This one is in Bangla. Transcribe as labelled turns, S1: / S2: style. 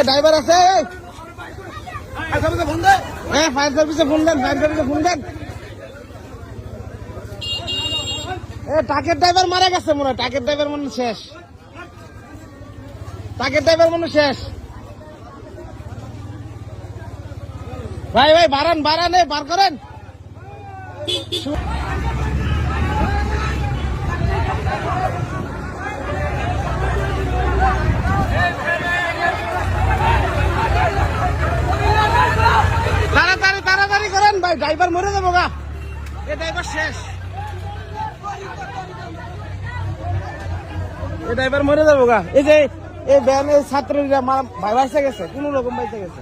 S1: ড্রাইভার আছে ফায়ার সার্ভিসে ফোন দেন ট্রাকের ড্রাইভার মারা গেছে মনে হয় ট্রাকের ড্রাইভার মনে শেষ ভাই বাড়ান বার করেন তাড়াতাড়ি করেন ভাই ড্রাইভার মরে যাবো গা এ ড্রাইভার শেষ এই যে এই ভ্যানের ছাত্রীরা ভাই বাইসে গেছে কোন রকম বাইসে গেছে